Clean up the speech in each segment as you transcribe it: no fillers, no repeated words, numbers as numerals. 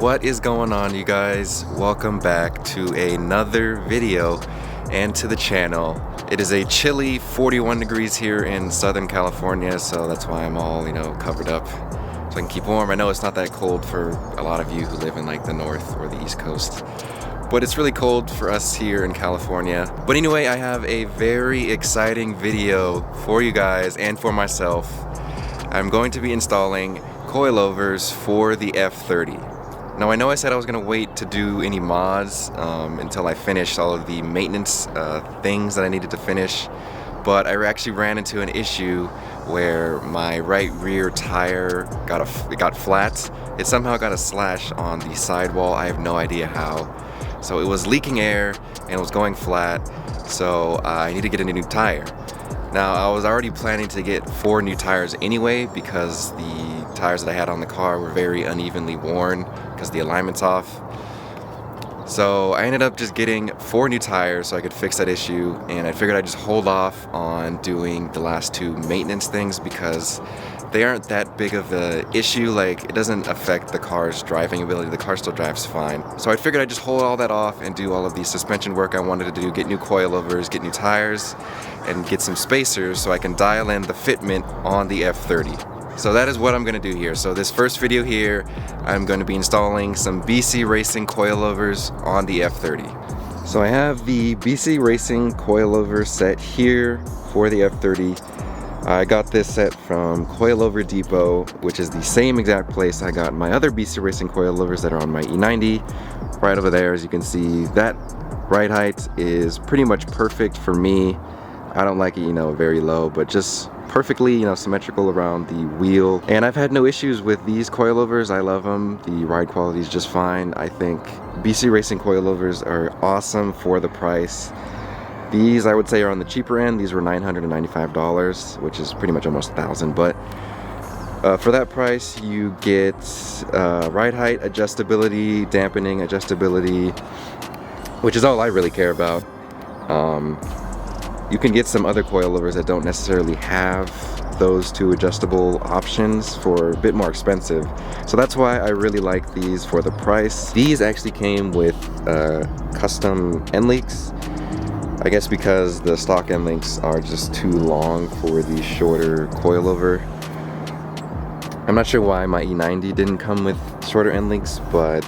What is going on, you guys? Welcome back to another video and to the channel. It is a chilly 41 degrees here in Southern California, so that's why I'm all, covered up so I can keep warm. I know it's not that cold for a lot of you who live in like the north or the east coast, but it's really cold for us here in California. But anyway, I have a very exciting video for you guys and for myself. I'm going to be installing coilovers for the F30. Now, I know I said I was going to wait to do any mods until I finished all of the maintenance things that I needed to finish, but I actually ran into an issue where my right rear tire got flat. It somehow got a slash on the sidewall. I have no idea how. So it was leaking air and it was going flat, so I need to get a new tire. Now, I was already planning to get 4 new tires anyway because the tires that I had on the car were very unevenly worn because the alignment's off. So I ended up just getting 4 new tires so I could fix that issue, and I figured I'd just hold off on doing the last 2 maintenance things because they aren't that big of an issue. Like, it doesn't affect the car's driving ability. The car still drives fine. So I figured I'd just hold all that off and do all of the suspension work I wanted to do, get new coilovers, get new tires, and get some spacers so I can dial in the fitment on the F30. So that is what I'm going to do here. So this first video here, I'm going to be installing some BC Racing Coilovers on the F30. So I have the BC Racing Coilover set here for the F30. I got this set from Coilover Depot, which is the same exact place I got my other BC Racing coilovers that are on my E90. Right over there, as you can see, that ride height is pretty much perfect for me. I don't like it, very low, but just perfectly, symmetrical around the wheel. And I've had no issues with these coilovers. I love them. The ride quality is just fine. I think BC Racing coilovers are awesome for the price. These, I would say, are on the cheaper end. These were $995, which is pretty much almost $1,000. But for that price, you get ride height adjustability, dampening adjustability, which is all I really care about. You can get some other coilovers that don't necessarily have those 2 adjustable options for a bit more expensive. So that's why I really like these for the price. These actually came with custom end links. I guess because the stock end links are just too long for the shorter coilover. I'm not sure why my E90 didn't come with shorter end links, but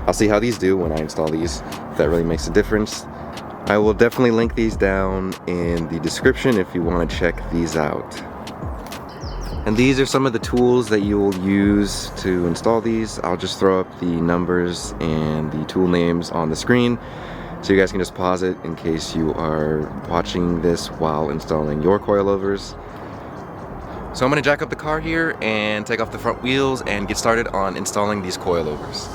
I'll see how these do when I install these, if that really makes a difference. I will definitely link these down in the description if you want to check these out. And these are some of the tools that you will use to install these. I'll just throw up the numbers and the tool names on the screen, so you guys can just pause it in case you are watching this while installing your coilovers. So I'm going to jack up the car here and take off the front wheels and get started on installing these coilovers.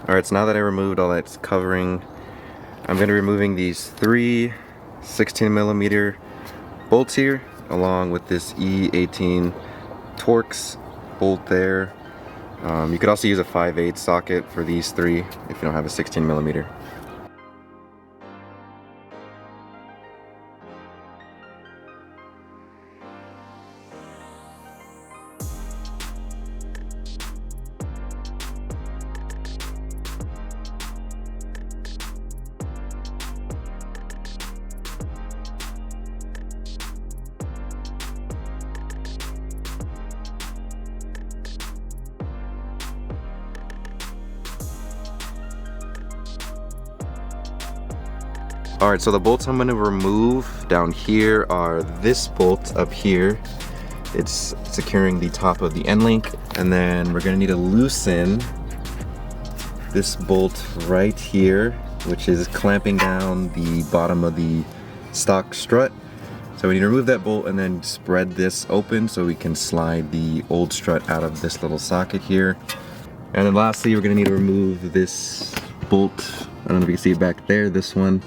Alright, so now that I removed all that's covering, I'm going to be removing these 3 16mm bolts here, along with this E18 Torx bolt there. You could also use a 5/8 socket for these 3 if you don't have a 16mm. Alright, so the bolts I'm going to remove down here are this bolt up here it's securing the top of the end link. And then we're gonna need to loosen this bolt right here, which is clamping down the bottom of the stock strut. So we need to remove that bolt and then spread this open so we can slide the old strut out of this little socket here. And then lastly, we're gonna need to remove this bolt. I don't know if you can see it back there, this one.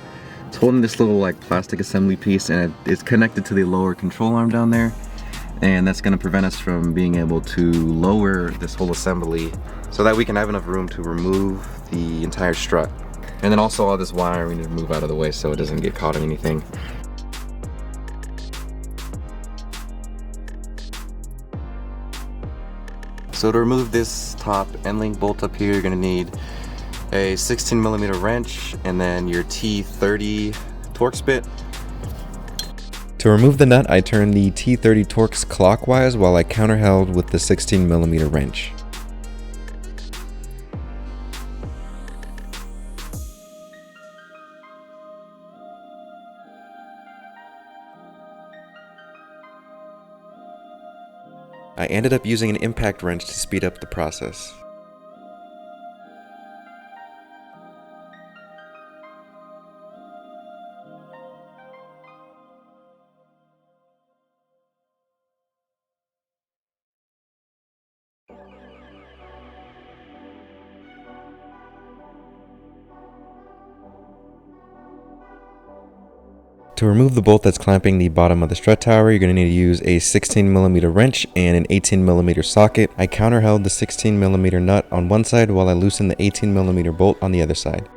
It's holding this little like plastic assembly piece, and it's connected to the lower control arm down there. And that's gonna prevent us from being able to lower this whole assembly so that we can have enough room to remove the entire strut. And then also all this wire we need to move out of the way so it doesn't get caught in anything. So to remove this top end link bolt up here, you're gonna need a 16mm wrench and then your T30 Torx bit. To remove the nut, I turned the T30 Torx clockwise while I counterheld with the 16mm wrench. I ended up using an impact wrench to speed up the process. To remove the bolt that's clamping the bottom of the strut tower, you're going to need to use a 16mm wrench and an 18mm socket. I counterheld the 16mm nut on one side while I loosened the 18mm bolt on the other side.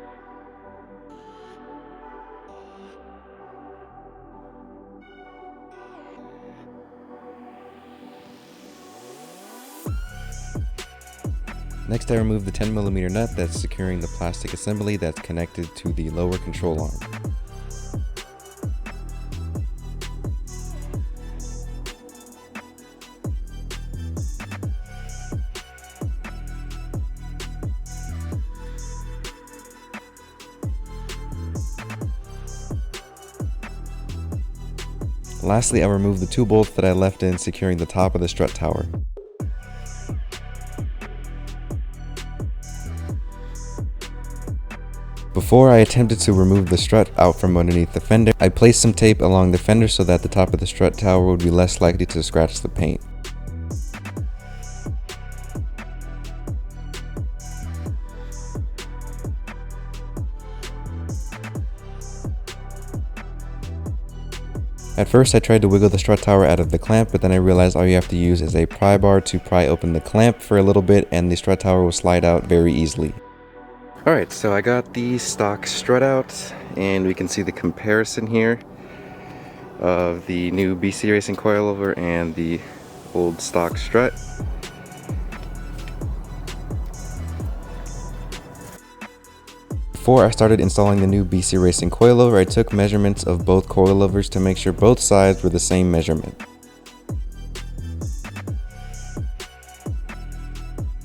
Next, I removed the 10mm nut that's securing the plastic assembly that's connected to the lower control arm. Lastly, I removed the two bolts that I left in securing the top of the strut tower. Before I attempted to remove the strut out from underneath the fender, I placed some tape along the fender so that the top of the strut tower would be less likely to scratch the paint. At first I tried to wiggle the strut tower out of the clamp, but then I realized all you have to use is a pry bar to pry open the clamp for a little bit and the strut tower will slide out very easily. Alright, so I got the stock strut out and we can see the comparison here of the new BC Racing Coilover and the old stock strut. Before I started installing the new BC Racing Coilover, I took measurements of both coilovers to make sure both sides were the same measurement.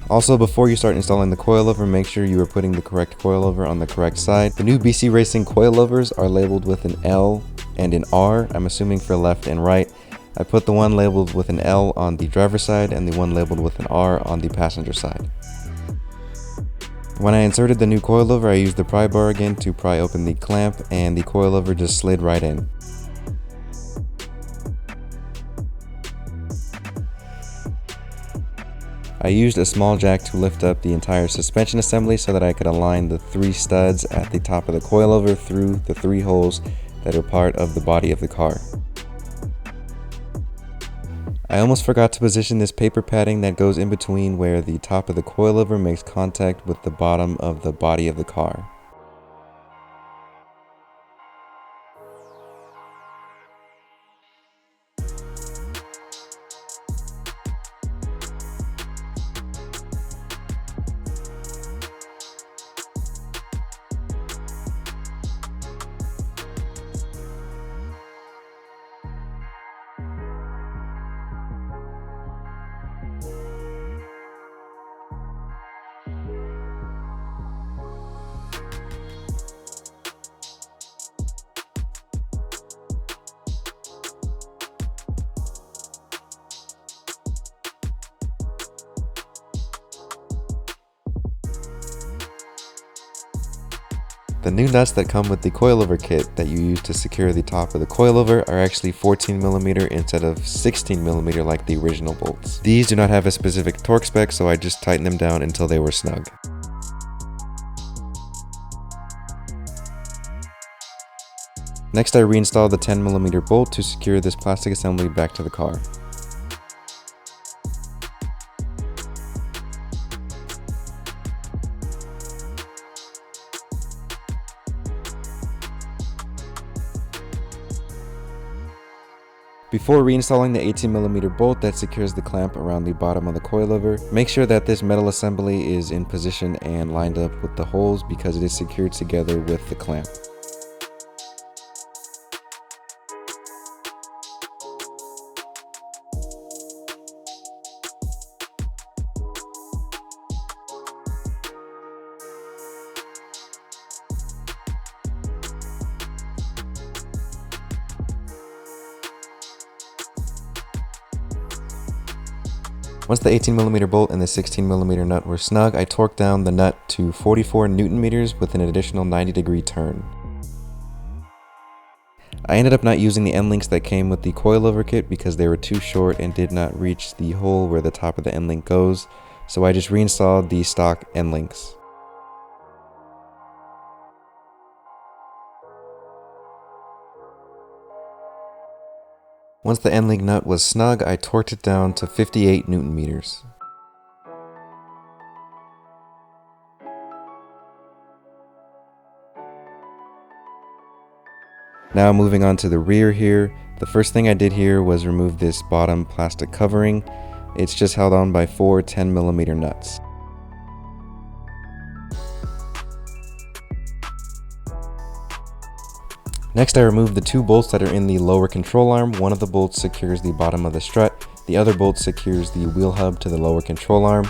Also, before you start installing the coilover, make sure you are putting the correct coilover on the correct side. The new BC Racing coilovers are labeled with an L and an R, I'm assuming for left and right. I put the one labeled with an L on the driver's side and the one labeled with an R on the passenger side. When I inserted the new coilover, I used the pry bar again to pry open the clamp and the coilover just slid right in. I used a small jack to lift up the entire suspension assembly so that I could align the 3 studs at the top of the coilover through the 3 holes that are part of the body of the car. I almost forgot to position this paper padding that goes in between where the top of the coilover makes contact with the bottom of the body of the car. The new nuts that come with the coilover kit that you use to secure the top of the coilover are actually 14mm instead of 16mm like the original bolts. These do not have a specific torque spec, so I just tightened them down until they were snug. Next, I reinstalled the 10mm bolt to secure this plastic assembly back to the car. Before reinstalling the 18mm bolt that secures the clamp around the bottom of the coilover, make sure that this metal assembly is in position and lined up with the holes because it is secured together with the clamp. Once the 18mm bolt and the 16mm nut were snug, I torqued down the nut to 44 Nm with an additional 90-degree turn. I ended up not using the end links that came with the coilover kit because they were too short and did not reach the hole where the top of the end link goes, so I just reinstalled the stock end links. Once the end link nut was snug, I torqued it down to 58 Nm. Now moving on to the rear here, the first thing I did here was remove this bottom plastic covering. It's just held on by 4 10mm nuts. Next, I removed the 2 bolts that are in the lower control arm. One of the bolts secures the bottom of the strut. The other bolt secures the wheel hub to the lower control arm.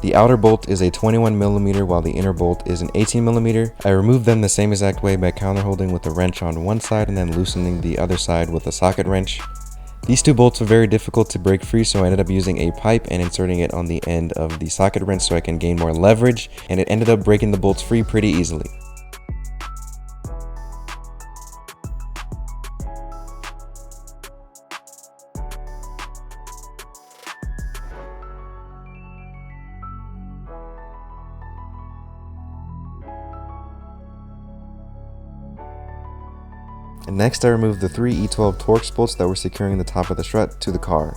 The outer bolt is a 21mm while the inner bolt is an 18mm. I removed them the same exact way by counterholding with a wrench on one side and then loosening the other side with a socket wrench. These 2 bolts were very difficult to break free, so I ended up using a pipe and inserting it on the end of the socket wrench so I can gain more leverage, and it ended up breaking the bolts free pretty easily. And next I removed the 3 E12 Torx bolts that were securing the top of the strut to the car.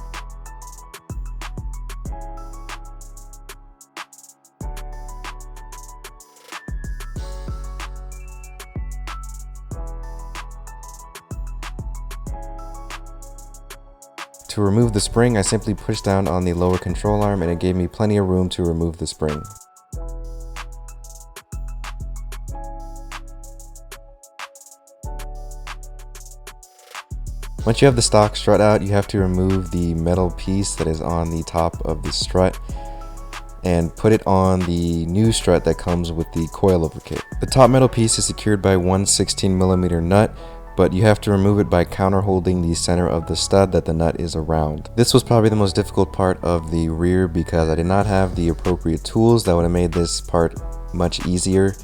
To remove the spring, I simply pushed down on the lower control arm and it gave me plenty of room to remove the spring. Once you have the stock strut out, you have to remove the metal piece that is on the top of the strut and put it on the new strut that comes with the coilover kit. The top metal piece is secured by one 16mm nut, but you have to remove it by counter holding the center of the stud that the nut is around. This was probably the most difficult part of the rear because I did not have the appropriate tools that would have made this part much easier.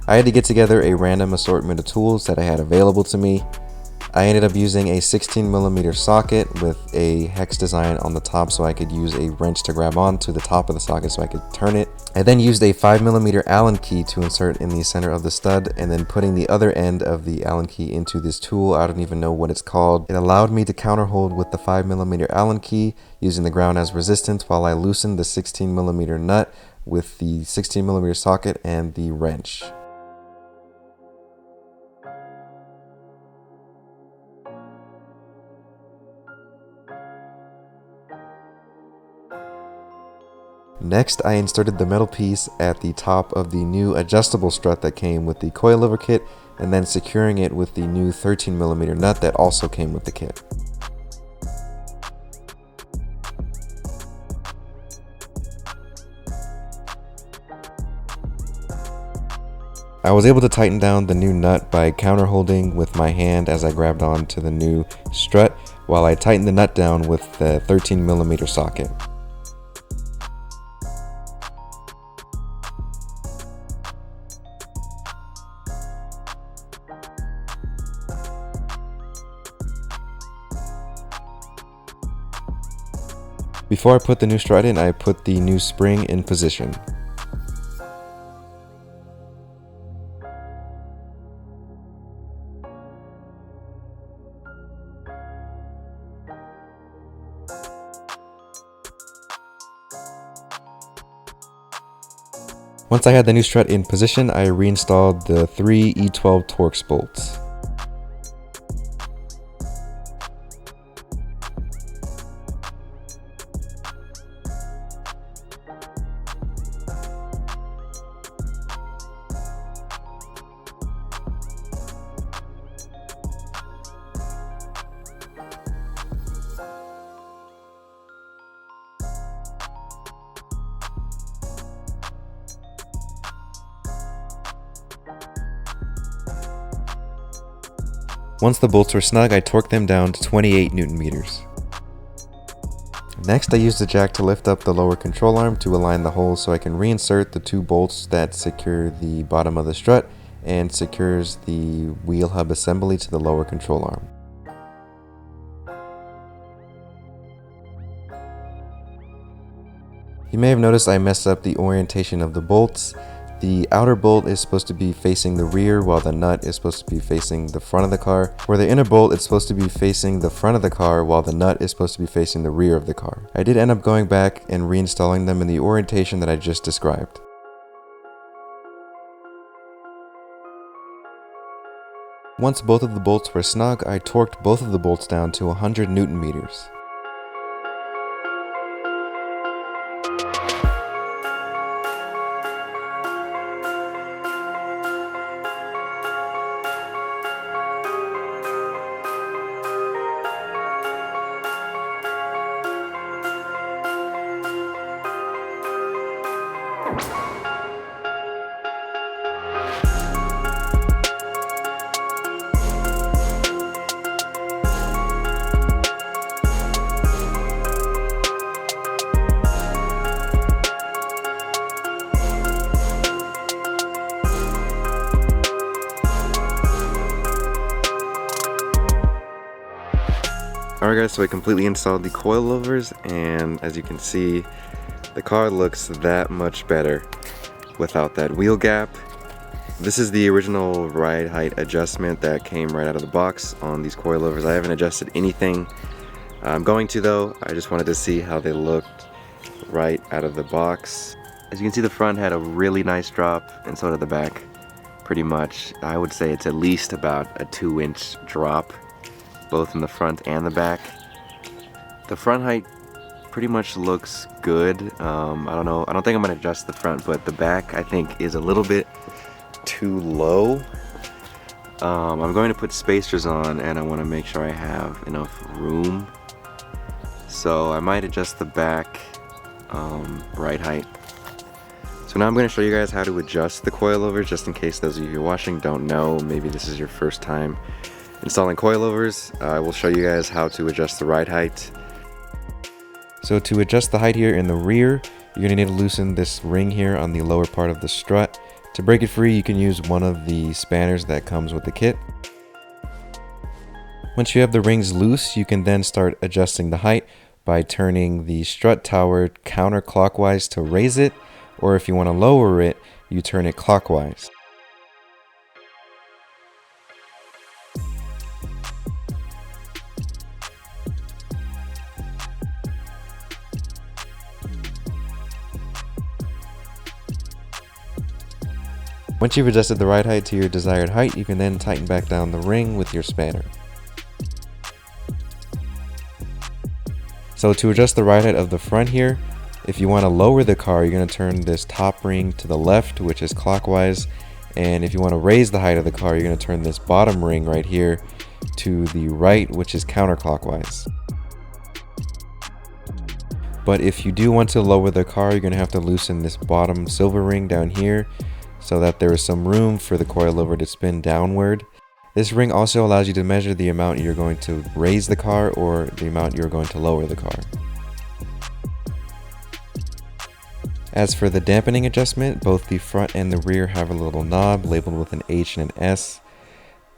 I had to get together a random assortment of tools that I had available to me. I ended up using a 16mm socket with a hex design on the top so I could use a wrench to grab onto the top of the socket so I could turn it. I then used a 5mm Allen key to insert in the center of the stud, and then putting the other end of the Allen key into this tool. I don't even know what it's called. It allowed me to counterhold with the 5mm Allen key using the ground as resistance while I loosened the 16mm nut with the 16mm socket and the wrench. Next, I inserted the metal piece at the top of the new adjustable strut that came with the coilover kit, and then securing it with the new 13mm nut that also came with the kit. I was able to tighten down the new nut by counter holding with my hand as I grabbed onto the new strut, while I tightened the nut down with the 13mm socket. Before I put the new strut in, I put the new spring in position. Once I had the new strut in position, I reinstalled the 3 E12 Torx bolts. Once the bolts were snug, I torqued them down to 28 Newton meters. Next, I used the jack to lift up the lower control arm to align the holes so I can reinsert the 2 bolts that secure the bottom of the strut and secures the wheel hub assembly to the lower control arm. You may have noticed I messed up the orientation of the bolts. The outer bolt is supposed to be facing the rear while the nut is supposed to be facing the front of the car. For the inner bolt, it's supposed to be facing the front of the car while the nut is supposed to be facing the rear of the car. I did end up going back and reinstalling them in the orientation that I just described. Once both of the bolts were snug, I torqued both of the bolts down to 100 Newton meters. Alright guys, so I completely installed the coilovers, and as you can see, the car looks that much better without that wheel gap. This is the original ride height adjustment that came right out of the box on these coilovers. I haven't adjusted anything. I'm going to though. I just wanted to see how they looked right out of the box. As you can see, the front had a really nice drop, and so did the back. Pretty much, I would say it's at least about a 2-inch drop, both in the front and the back. The front height pretty much looks good. I don't know, I don't think I'm gonna adjust the front, but the back I think is a little bit too low. I'm going to put spacers on, and I want to make sure I have enough room, so I might adjust the back ride height. So now I'm going to show you guys how to adjust the coilovers, just in case those of you who are watching don't know. Maybe this is your first time installing coilovers. I will show you guys how to adjust the ride height. So to adjust the height here in the rear, you're going to need to loosen this ring here on the lower part of the strut. To break it free, you can use one of the spanners that comes with the kit. Once you have the rings loose, you can then start adjusting the height by turning the strut tower counterclockwise to raise it, or if you want to lower it, you turn it clockwise. Once you've adjusted the ride height to your desired height, you can then tighten back down the ring with your spanner. So to adjust the ride height of the front here, if you want to lower the car, you're going to turn this top ring to the left, which is clockwise. And if you want to raise the height of the car, you're going to turn this bottom ring right here to the right, which is counterclockwise. But if you do want to lower the car, you're going to have to loosen this bottom silver ring down here, so that there is some room for the coilover to spin downward. This ring also allows you to measure the amount you're going to raise the car or the amount you're going to lower the car. As for the dampening adjustment, both the front and the rear have a little knob labeled with an H and an S.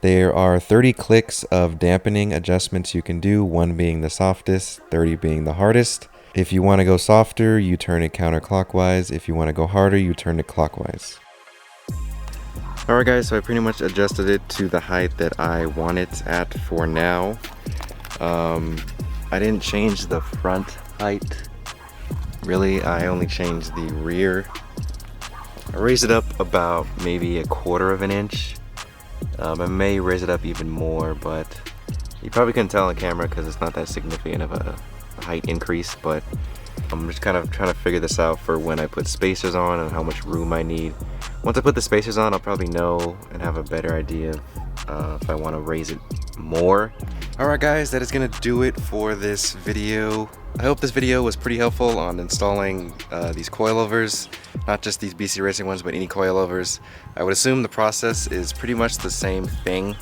There are 30 clicks of dampening adjustments you can do, 1 being the softest, 30 being the hardest. If you want to go softer, you turn it counterclockwise. If you want to go harder, you turn it clockwise. Alright guys, so I pretty much adjusted it to the height that I want it at for now. I didn't change the front height. Really, I only changed the rear. I raised it up about maybe 1/4 of an inch. I may raise it up even more, but you probably couldn't tell on camera because it's not that significant of a height increase, but I'm just kind of trying to figure this out for when I put spacers on and how much room I need. Once I put the spacers on, I'll probably know and have a better idea if I want to raise it more. Alright guys, that is going to do it for this video. I hope this video was pretty helpful on installing these coilovers. Not just these BC Racing ones, but any coilovers. I would assume the process is pretty much the same thing.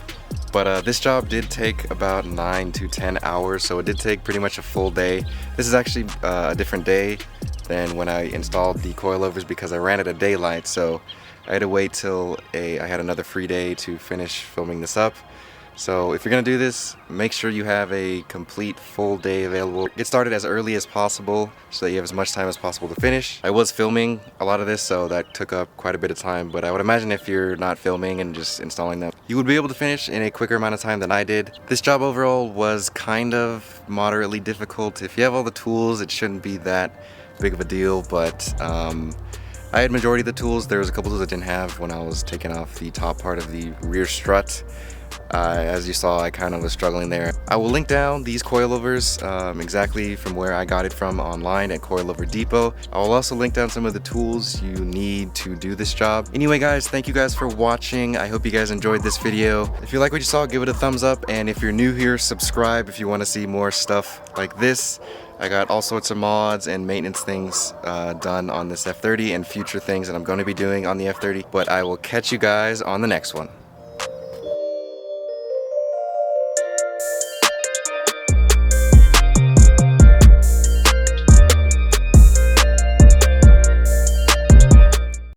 But this job did take about 9 to 10 hours, so it did take pretty much a full day. This is actually a different day than when I installed the coilovers because I ran it at daylight, so I had to wait till I had another free day to finish filming this up. So if you're gonna do this, make sure you have a complete full day available. Get started as early as possible so that you have as much time as possible to finish. I was filming a lot of this, so that took up quite a bit of time, but I would imagine if you're not filming and just installing them, you would be able to finish in a quicker amount of time than I did. This job overall was kind of moderately difficult. If you have all the tools, it shouldn't be that big of a deal, but I had majority of the tools. There was a couple tools I didn't have when I was taking off the top part of the rear strut. As you saw, I kind of was struggling there. I will link down these coilovers exactly from where I got it from online at Coilover Depot. I will also link down some of the tools you need to do this job. Anyway guys, thank you guys for watching. I hope you guys enjoyed this video. If you like what you saw, give it a thumbs up, and if you're new here, subscribe if you want to see more stuff like this. I got all sorts of mods and maintenance things done on this F30 and future things that I'm going to be doing on the F30, but I will catch you guys on the next one.